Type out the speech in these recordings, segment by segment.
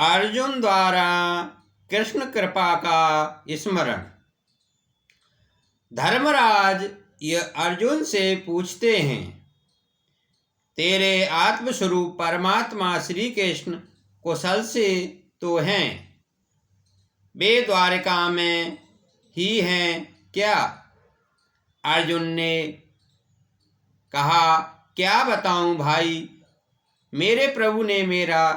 अर्जुन द्वारा कृष्ण कृपा का स्मरण। धर्मराज यह अर्जुन से पूछते हैं, तेरे आत्मस्वरूप परमात्मा श्री कृष्ण कुशल से तो हैं, वे द्वारिका में ही हैं क्या? अर्जुन ने कहा, क्या बताऊं भाई, मेरे प्रभु ने मेरा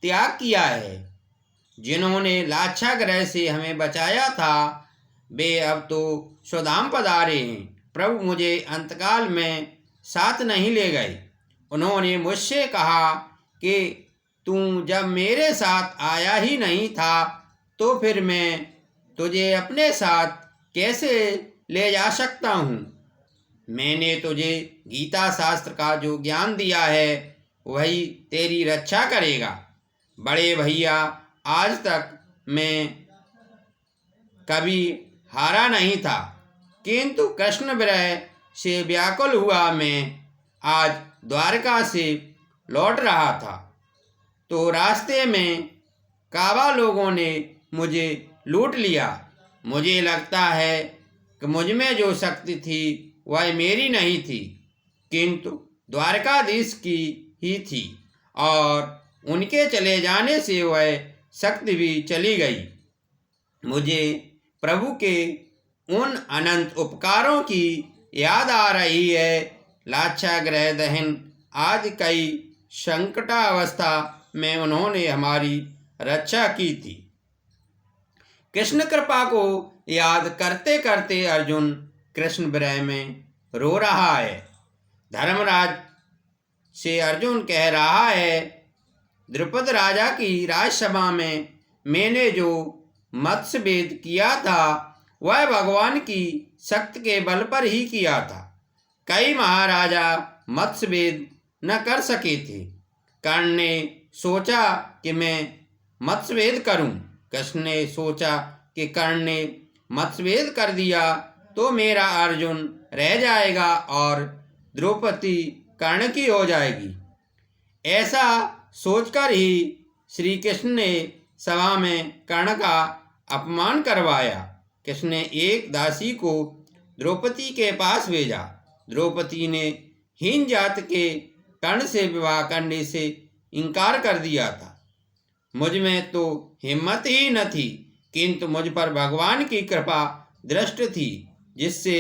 त्याग किया है। जिन्होंने लाक्षागृह से हमें बचाया था वे अब तो स्वधाम पधारे हैं। प्रभु मुझे अंतकाल में साथ नहीं ले गए। उन्होंने मुझसे कहा कि तू जब मेरे साथ आया ही नहीं था तो फिर मैं तुझे अपने साथ कैसे ले जा सकता हूँ। मैंने तुझे गीता शास्त्र का जो ज्ञान दिया है वही तेरी रक्षा करेगा। बड़े भैया, आज तक मैं कभी हारा नहीं था, किंतु कृष्ण विरह से व्याकुल हुआ मैं आज द्वारका से लौट रहा था तो रास्ते में काबा लोगों ने मुझे लूट लिया। मुझे लगता है कि मुझ में जो शक्ति थी वह मेरी नहीं थी, किंतु द्वारकाधीश की ही थी और उनके चले जाने से वह शक्ति भी चली गई। मुझे प्रभु के उन अनंत उपकारों की याद आ रही है। लाक्षागृह दहन आदि कई संकटावस्था में उन्होंने हमारी रक्षा की थी। कृष्ण कृपा को याद करते करते अर्जुन कृष्ण विरह में रो रहा है। धर्मराज से अर्जुन कह रहा है, द्रुपद राजा की राजसभा में मैंने जो मत्स्यभेद किया था वह भगवान की शक्ति के बल पर ही किया था। कई महाराजा मत्स्यभेद न कर सके थे। कर्ण ने सोचा कि मैं मत्स्यभेद करूं। कृष्ण ने सोचा कि कर्ण ने मत्स्यभेद कर दिया तो मेरा अर्जुन रह जाएगा और द्रौपदी कर्ण की हो जाएगी। ऐसा सोचकर ही श्री कृष्ण ने सभा में कर्ण का अपमान करवाया। कृष्ण ने एक दासी को द्रौपदी के पास भेजा। द्रौपदी ने हीन जात के कर्ण से विवाह करने से इनकार कर दिया था। मुझ में तो हिम्मत ही न थी, किंतु मुझ पर भगवान की कृपा दृष्ट थी, जिससे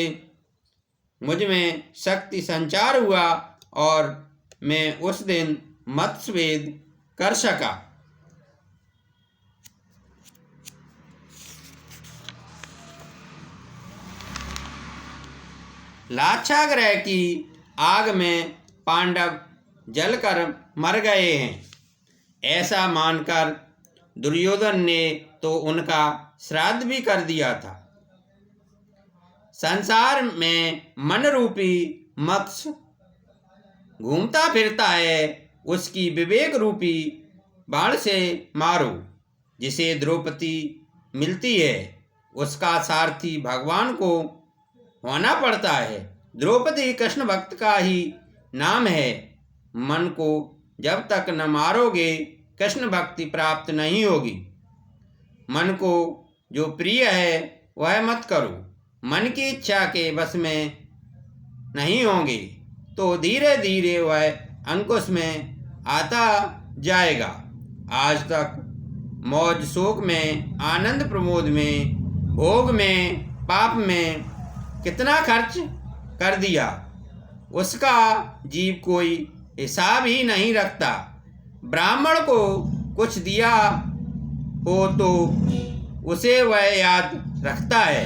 मुझ में शक्ति संचार हुआ और मैं उस दिन मत्स्यभेद कर सका। लाक्षागृह की आग में पांडव जलकर मर गए हैं, ऐसा मानकर दुर्योधन ने तो उनका श्राद्ध भी कर दिया था। संसार में मन रूपी मत्स्य घूमता फिरता है, उसकी विवेक रूपी बाण से मारो। जिसे द्रौपदी मिलती है उसका सारथी भगवान को होना पड़ता है। द्रौपदी कृष्ण भक्त का ही नाम है। मन को जब तक न मारोगे कृष्ण भक्ति प्राप्त नहीं होगी। मन को जो प्रिय है वह मत करो। मन की इच्छा के बस में नहीं होंगे तो धीरे धीरे वह अंकुश में आता जाएगा। आज तक मौज शोक में, आनंद प्रमोद में, भोग में, पाप में कितना खर्च कर दिया उसका जीव कोई हिसाब ही नहीं रखता। ब्राह्मण को कुछ दिया हो तो उसे वह याद रखता है।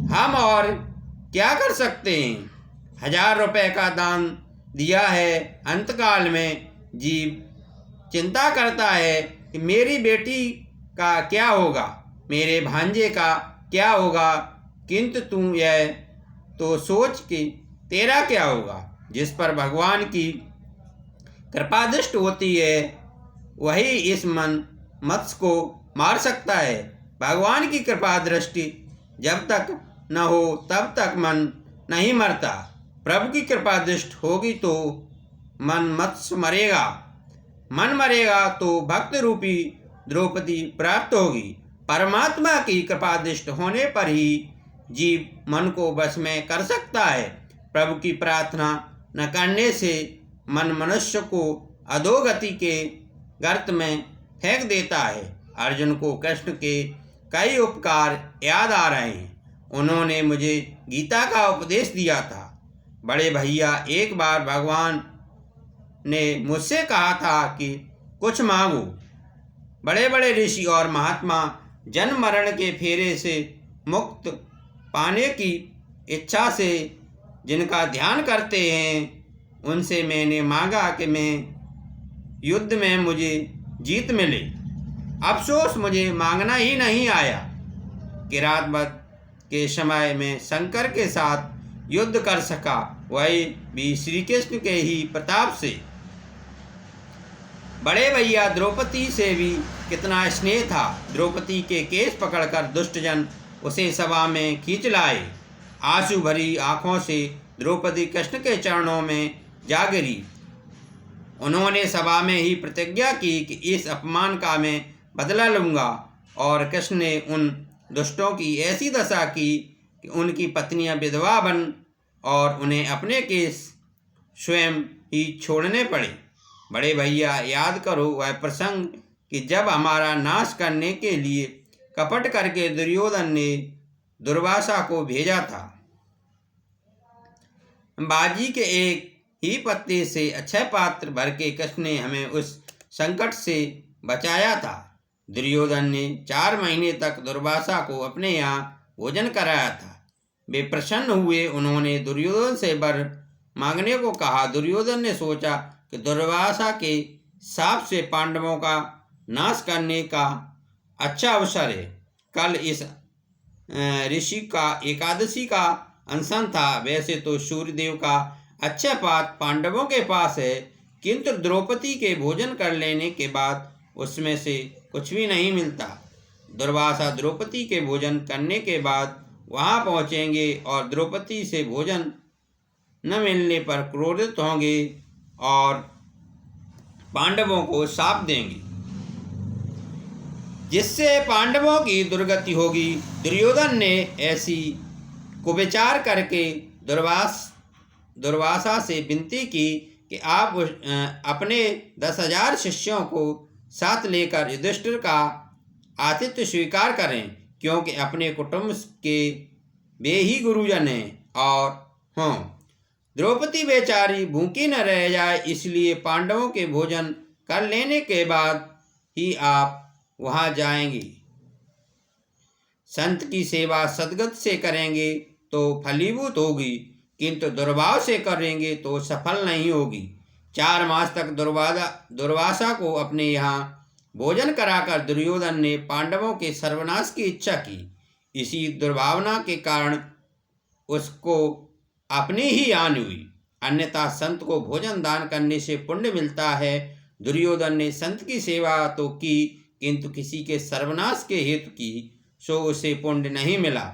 हम और क्या कर सकते हैं। 1000 रुपये का दान दिया है, अंतकाल में जीव चिंता करता है कि मेरी बेटी का क्या होगा, मेरे भांजे का क्या होगा, किंतु तू यह तो सोच कि तेरा क्या होगा। जिस पर भगवान की कृपा दृष्ट होती है वही इस मन मत्स्य को मार सकता है। भगवान की कृपा दृष्टि जब तक न हो तब तक मन नहीं मरता। प्रभु की कृपा दृष्टि होगी तो मन मत्स्य मरेगा। मन मरेगा तो भक्त रूपी द्रौपदी प्राप्त होगी। परमात्मा की कृपादृष्ट होने पर ही जीव मन को वश में कर सकता है। प्रभु की प्रार्थना न करने से मन मनुष्य को अधोगति के गर्त में फेंक देता है। अर्जुन को कृष्ण के कई उपकार याद आ रहे हैं। उन्होंने मुझे गीता का उपदेश दिया था। बड़े भैया, एक बार भगवान ने मुझसे कहा था कि कुछ मांगो। बड़े बड़े ऋषि और महात्मा जन्म मरण के फेरे से मुक्त पाने की इच्छा से जिनका ध्यान करते हैं, उनसे मैंने मांगा कि मैं युद्ध में मुझे जीत मिले। अफसोस मुझे मांगना ही नहीं आया। किरातवध के समय में शंकर के साथ युद्ध कर सका, वही भी श्री कृष्ण के ही प्रताप से। बड़े भैया, द्रौपदी से भी कितना स्नेह था। द्रौपदी के केस पकड़कर दुष्टजन उसे सभा में खींच लाए। आंसू भरी आंखों से द्रौपदी कृष्ण के चरणों में जा गिरी। उन्होंने सभा में ही प्रतिज्ञा की कि इस अपमान का मैं बदला लूँगा। और कृष्ण ने उन दुष्टों की ऐसी दशा की कि उनकी पत्नियां विधवा बन और उन्हें अपने केस स्वयं ही छोड़ने पड़े। बड़े भैया, याद करो वह प्रसंग कि जब हमारा नाश करने के लिए कपट करके दुर्योधन ने दुर्वासा को भेजा था। बाजी के एक ही पत्ते से अक्षय पात्र भर के कृष्ण ने हमें उस संकट से बचाया था। दुर्योधन ने 4 महीने तक दुर्वासा को अपने यहाँ भोजन कराया था। वे प्रसन्न हुए। उन्होंने दुर्योधन से वर मांगने को कहा। दुर्योधन ने सोचा कि दुर्वासा के शाप से पांडवों का नाश करने का अच्छा अवसर है। कल इस ऋषि का एकादशी का अनशन था। वैसे तो सूर्यदेव का अक्षय पात्र पांडवों के पास है, किंतु द्रौपदी के भोजन कर लेने के बाद उसमें से कुछ भी नहीं मिलता। दुर्वासा द्रौपदी के भोजन करने के बाद वहां पहुंचेंगे और द्रौपदी से भोजन न मिलने पर क्रोधित होंगे और पांडवों को शाप देंगे, जिससे पांडवों की दुर्गति होगी। दुर्योधन ने ऐसी कुविचार करके दुर्वासा से विनती की कि आप अपने 10,000 शिष्यों को साथ लेकर युधिष्ठिर का आतिथ्य स्वीकार करें, क्योंकि अपने कुटुंब के वे ही गुरुजन हैं। और हों, द्रौपदी बेचारी भूखी न रह जाए, इसलिए पांडवों के भोजन कर लेने के बाद ही आप वहां जाएंगे। संत की सेवा सद्गत से करेंगे तो फलीभूत होगी, किंतु दुर्भाव से करेंगे तो सफल नहीं होगी। 4 मास तक दुर्वासा को अपने यहाँ भोजन कराकर दुर्योधन ने पांडवों के सर्वनाश की इच्छा की। इसी दुर्भावना के कारण उसको अपनी ही हानि हुई, अन्यथा संत को भोजन दान करने से पुण्य मिलता है। दुर्योधन ने संत की सेवा तो की, किंतु किसी के सर्वनाश के हेतु की, सो उसे पुण्य नहीं मिला।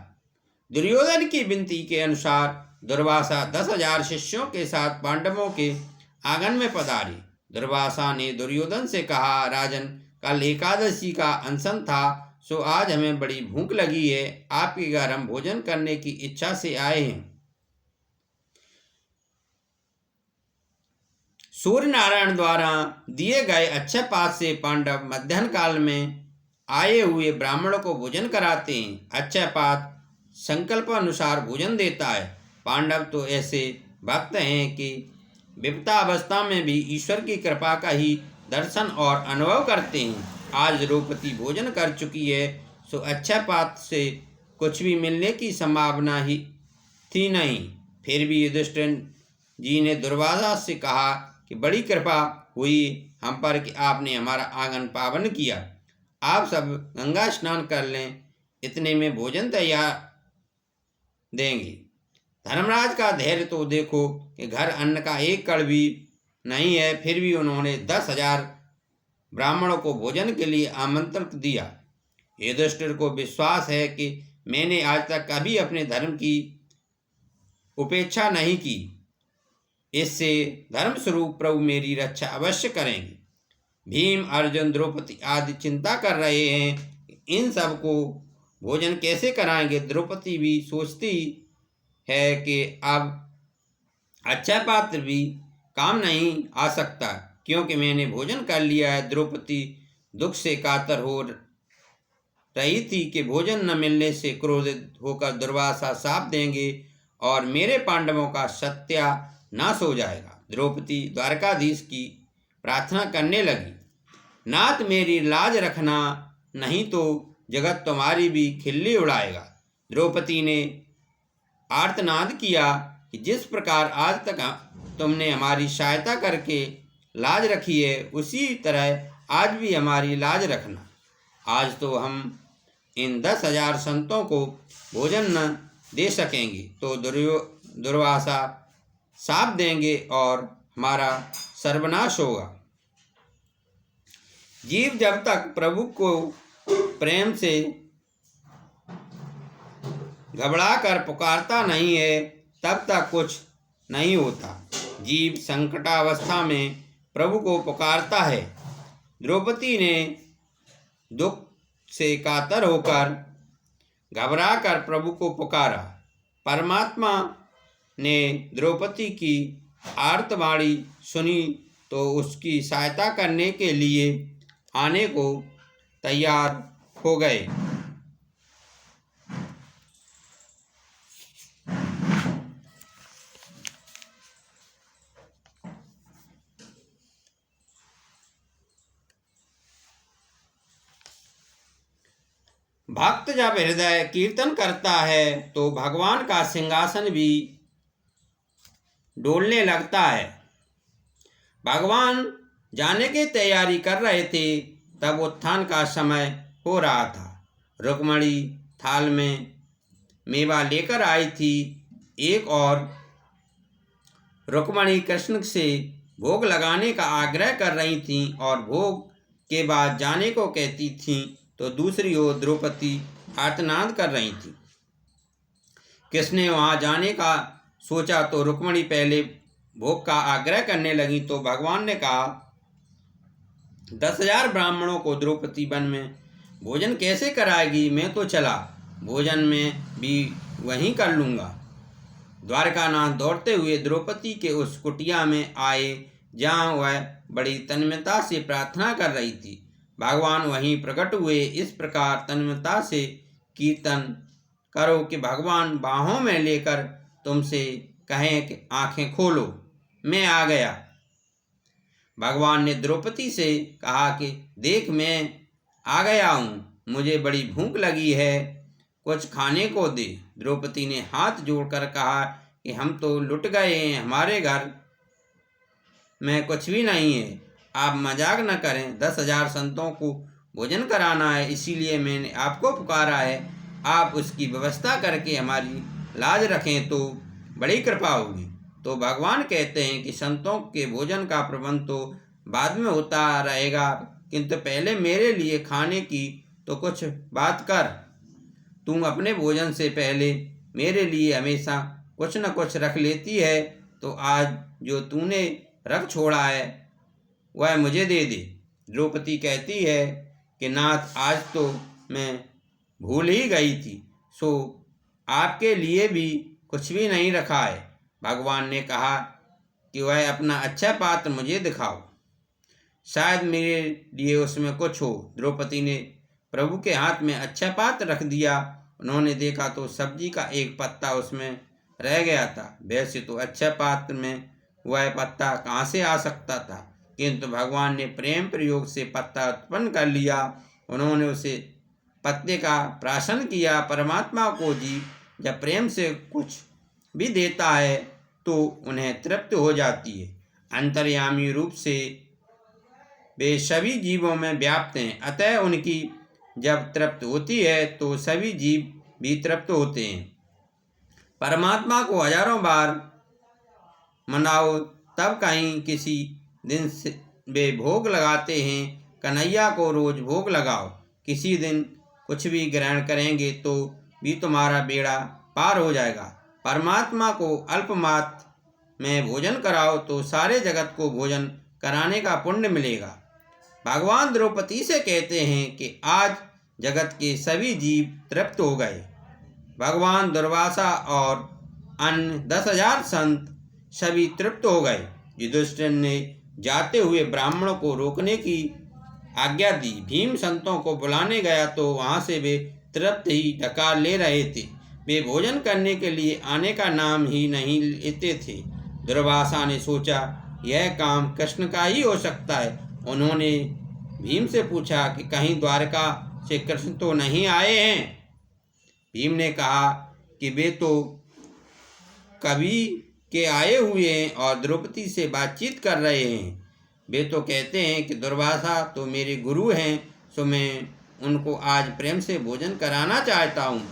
दुर्योधन की विनती के अनुसार दुर्वासा 10,000 शिष्यों के साथ पांडवों के आंगन में पधारे। दुर्वासा ने दुर्योधन से कहा, राजन, कल एकादशी का अनशन था, सो आज हमें बड़ी भूख लगी है। आपके घर हम भोजन करने की इच्छा से आए हैं। सूर्य नारायण द्वारा दिए गए अक्षय पात्र से पांडव मध्याह्न काल में आए हुए ब्राह्मणों को भोजन कराते हैं। अक्षय पात्र संकल्प अनुसार भोजन देता है। पांडव तो ऐसे भक्त हैं कि विपदावस्था में भी ईश्वर की कृपा का ही दर्शन और अनुभव करते हैं। आज द्रौपदी भोजन कर चुकी है, सो अक्षय पात्र से कुछ भी मिलने की संभावना ही थी नहीं। फिर भी युधिष्ठिर जी ने दुर्वासा से कहा कि बड़ी कृपा हुई हम पर कि आपने हमारा आंगन पावन किया। आप सब गंगा स्नान कर लें, इतने में भोजन तैयार देंगे। धर्मराज का धैर्य तो देखो कि घर अन्न का एक कण भी नहीं है, फिर भी उन्होंने 10,000 ब्राह्मणों को भोजन के लिए आमंत्रण दिया। युधिष्ठिर को विश्वास है कि मैंने आज तक कभी अपने धर्म की उपेक्षा नहीं की। इससे धर्म स्वरूप प्रभु मेरी रक्षा अवश्य करेंगे। भीम, अर्जुन, द्रौपदी आदि चिंता कर रहे हैं इन सब को भोजन कैसे कराएंगे। द्रौपदी भी सोचती है कि अब अच्छा पात्र भी काम नहीं आ सकता, क्योंकि मैंने भोजन कर लिया है। द्रौपदी दुख से कातर हो रही थी कि भोजन न मिलने से क्रोधित होकर दुर्वासा शाप देंगे और मेरे पांडवों का सत्यानाश हो जाएगा। द्रौपदी द्वारकाधीश की प्रार्थना करने लगी, नाथ मेरी लाज रखना, नहीं तो जगत तुम्हारी भी खिल्ली उड़ाएगा। द्रौपदी ने आर्तनाद किया कि जिस प्रकार आज तक तुमने हमारी सहायता करके लाज रखी है, उसी तरह आज भी हमारी लाज रखना। आज तो हम इन 10,000 संतों को भोजन न दे सकेंगे तो दुर्वासा शाप देंगे और हमारा सर्वनाश होगा। जीव जब तक प्रभु को प्रेम से घबरा कर पुकारता नहीं है, तब तक कुछ नहीं होता। जीव संकटावस्था में प्रभु को पुकारता है। द्रौपदी ने दुख से कातर होकर घबरा कर प्रभु को पुकारा। परमात्मा ने द्रौपदी की आर्तवाणी सुनी तो उसकी सहायता करने के लिए आने को तैयार हो गए। भक्त जब हृदय कीर्तन करता है तो भगवान का सिंहासन भी डोलने लगता है। भगवान जाने की तैयारी कर रहे थे, तब उत्थान का समय हो रहा था। रुक्मिणी थाल में मेवा लेकर आई थी। एक और रुक्मिणी कृष्ण से भोग लगाने का आग्रह कर रही थीं और भोग के बाद जाने को कहती थीं, तो दूसरी ओर द्रौपदी आर्तनाद कर रही थी। कृष्ण ने वहाँ जाने का सोचा तो रुक्मिणी पहले भोग का आग्रह करने लगी, तो भगवान ने कहा, 10,000 ब्राह्मणों को द्रौपदी वन में भोजन कैसे कराएगी। मैं तो चला, भोजन में भी वहीं कर लूँगा। द्वारकानाथ दौड़ते हुए द्रौपदी के उस कुटिया में आए जहाँ वह बड़ी तन्मयता से प्रार्थना कर रही थी। भगवान वहीं प्रकट हुए। इस प्रकार तन्मयता से कीर्तन करो कि भगवान बाहों में लेकर तुमसे कहें कि आंखें खोलो, मैं आ गया। भगवान ने द्रौपदी से कहा कि देख, मैं आ गया हूँ, मुझे बड़ी भूख लगी है, कुछ खाने को दे। द्रौपदी ने हाथ जोड़कर कहा कि हम तो लुट गए हैं, हमारे घर में कुछ भी नहीं है। आप मजाक न करें, 10,000 संतों को भोजन कराना है, इसीलिए मैंने आपको पुकारा है। आप उसकी व्यवस्था करके हमारी लाज रखें तो बड़ी कृपा होगी। तो भगवान कहते हैं कि संतों के भोजन का प्रबंध तो बाद में होता रहेगा, किंतु पहले मेरे लिए खाने की तो कुछ बात कर। तुम अपने भोजन से पहले मेरे लिए हमेशा कुछ न कुछ रख लेती है, तो आज जो तूने रख छोड़ा है वह मुझे दे दे। द्रौपदी कहती है कि नाथ, आज तो मैं भूल ही गई थी, सो आपके लिए भी कुछ भी नहीं रखा है। भगवान ने कहा कि वह अपना अच्छा पात्र मुझे दिखाओ, शायद मेरे लिए उसमें कुछ हो। द्रौपदी ने प्रभु के हाथ में अच्छा पात्र रख दिया। उन्होंने देखा तो सब्जी का एक पत्ता उसमें रह गया था। वैसे तो अच्छा पात्र में वह पत्ता कहाँ से आ सकता था, किंतु भगवान ने प्रेम प्रयोग से पत्ता उत्पन्न कर लिया। उन्होंने उसे पत्ते का प्राशन किया। परमात्मा को जीव जब प्रेम से कुछ भी देता है तो उन्हें तृप्ति हो जाती है। अंतर्यामी रूप से वे सभी जीवों में व्याप्त हैं, अतः उनकी जब तृप्त होती है तो सभी जीव भी तृप्त होते हैं। परमात्मा को हजारों बार मनाओ, तब कहीं किसी दिन से वे भोग लगाते हैं। कन्हैया को रोज भोग लगाओ, किसी दिन कुछ भी ग्रहण करेंगे तो भी तुम्हारा बेड़ा पार हो जाएगा। परमात्मा को अल्पमात्र में भोजन कराओ तो सारे जगत को भोजन कराने का पुण्य मिलेगा। भगवान द्रौपदी से कहते हैं कि आज जगत के सभी जीव तृप्त हो गए। भगवान दुर्वासा और अन्य 10,000 संत सभी तृप्त हो गए। युधिष्ठिर ने जाते हुए ब्राह्मणों को रोकने की आज्ञा दी। भीम संतों को बुलाने गया तो वहां से वे तृप्त ही डकार ले रहे थे। वे भोजन करने के लिए आने का नाम ही नहीं लेते थे। दुर्वासा ने सोचा यह काम कृष्ण का ही हो सकता है। उन्होंने भीम से पूछा कि कहीं द्वारका से कृष्ण तो नहीं आए हैं। भीम ने कहा कि वे तो कभी के आए हुए हैं और द्रौपदी से बातचीत कर रहे हैं। वे तो कहते हैं कि दुर्वासा तो मेरे गुरु हैं, सो मैं उनको आज प्रेम से भोजन कराना चाहता हूँ।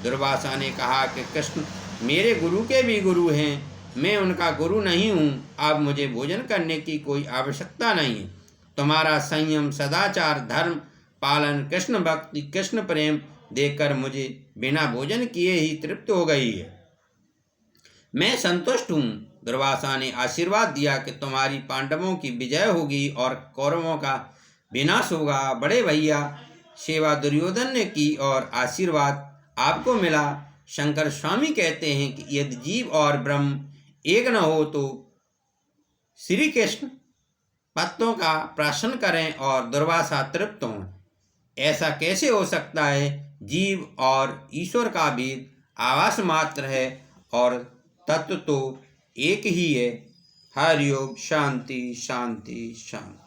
दुर्वासा ने कहा कि कृष्ण मेरे गुरु के भी गुरु हैं, मैं उनका गुरु नहीं हूँ। अब मुझे भोजन करने की कोई आवश्यकता नहीं है। तुम्हारा संयम, सदाचार, धर्म पालन, कृष्ण भक्ति, कृष्ण प्रेम देखकर मुझे बिना भोजन किए ही तृप्त हो गई है। मैं संतुष्ट हूँ। दुर्वासा ने आशीर्वाद दिया कि तुम्हारी पांडवों की विजय होगी और कौरवों का विनाश होगा। बड़े भैया सेवा दुर्योधन ने की और आशीर्वाद आपको मिला। शंकर स्वामी कहते हैं कि यदि जीव और ब्रह्म एक न हो तो श्री कृष्ण पत्तों का प्राशन करें और दुर्वासा तृप्त हों। ऐसा कैसे हो सकता है? जीव और ईश्वर का भेद आभास मात्र है और तत्व तो एक ही है। हरि ओम। शांति शांति शांति।